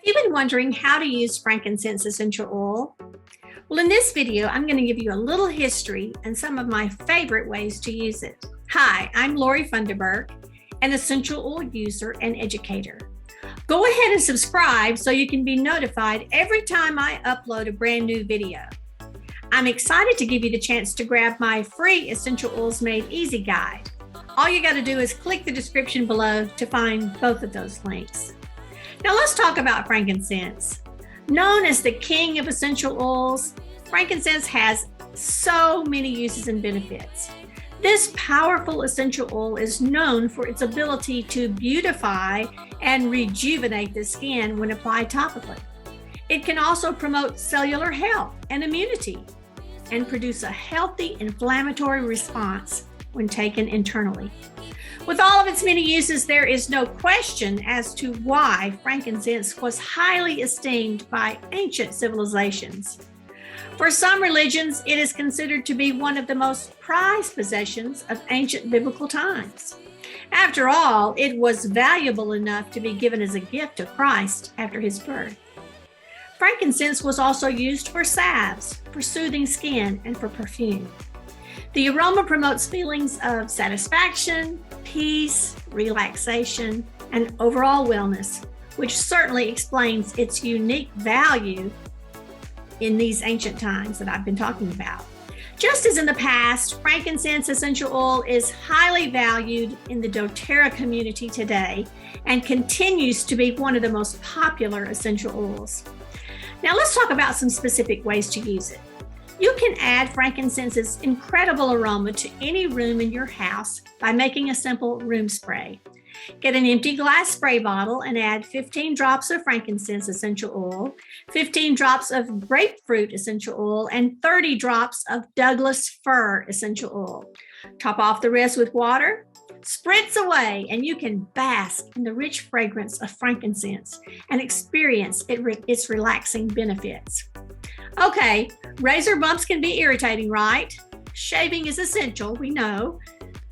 You've been wondering how to use frankincense essential oil? Well, in this video, I'm going to give you a little history and some of my favorite ways to use it. Hi, I'm Lori Funderburk, an essential oil user and educator. Go ahead and subscribe so you can be notified every time I upload a brand new video. I'm excited to give you the chance to grab my free Essential Oils Made Easy guide. All you got to do is click the description below to find both of those links. Now let's talk about frankincense. Known as the king of essential oils, frankincense has so many uses and benefits. This powerful essential oil is known for its ability to beautify and rejuvenate the skin when applied topically. It can also promote cellular health and immunity and produce a healthy inflammatory response when taken internally. With all of its many uses, there is no question as to why frankincense was highly esteemed by ancient civilizations. For some religions, it is considered to be one of the most prized possessions of ancient biblical times. After all, it was valuable enough to be given as a gift to Christ after his birth. Frankincense was also used for salves, for soothing skin, and for perfume. The aroma promotes feelings of satisfaction, peace, relaxation, and overall wellness, which certainly explains its unique value in these ancient times that I've been talking about. Just as in the past, frankincense essential oil is highly valued in the doTERRA community today and continues to be one of the most popular essential oils. Now let's talk about some specific ways to use it. You can add frankincense's incredible aroma to any room in your house by making a simple room spray. Get an empty glass spray bottle and add 15 drops of frankincense essential oil, 15 drops of grapefruit essential oil, and 30 drops of Douglas fir essential oil. Top off the rest with water, spritz away, and you can bask in the rich fragrance of frankincense and experience its relaxing benefits. Okay, razor bumps can be irritating, right? Shaving is essential, we know,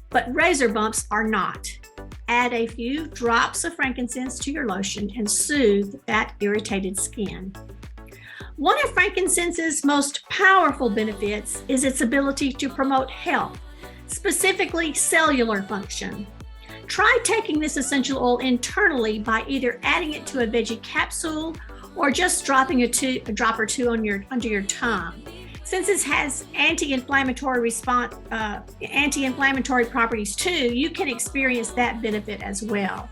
but razor bumps are not. Add a few drops of frankincense to your lotion and soothe that irritated skin. One of frankincense's most powerful benefits is its ability to promote health, specifically cellular function. Try taking this essential oil internally by either adding it to a veggie capsule or just dropping a drop or two under your tongue. Since it has anti-inflammatory properties too, you can experience that benefit as well.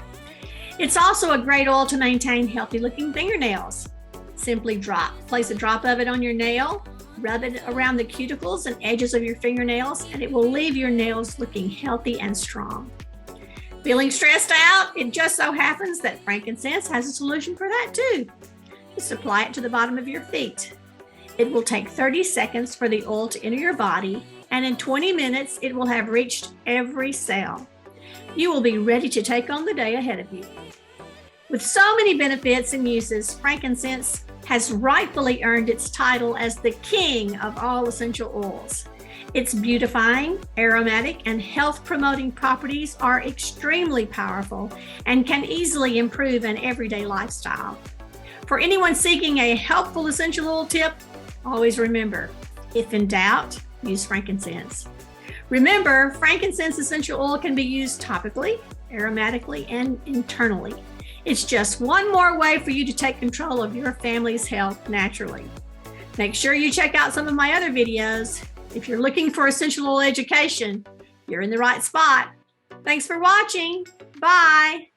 It's also a great oil to maintain healthy looking fingernails. Simply place a drop of it on your nail, rub it around the cuticles and edges of your fingernails, and it will leave your nails looking healthy and strong. Feeling stressed out? It just so happens that frankincense has a solution for that too. Just apply it to the bottom of your feet. It will take 30 seconds for the oil to enter your body, and in 20 minutes, it will have reached every cell. You will be ready to take on the day ahead of you. With so many benefits and uses, frankincense has rightfully earned its title as the king of all essential oils. Its beautifying, aromatic, and health-promoting properties are extremely powerful and can easily improve an everyday lifestyle. For anyone seeking a helpful essential oil tip, always remember, if in doubt, use frankincense. Remember, frankincense essential oil can be used topically, aromatically, and internally. It's just one more way for you to take control of your family's health naturally. Make sure you check out some of my other videos. If you're looking for essential oil education, you're in the right spot. Thanks for watching. Bye.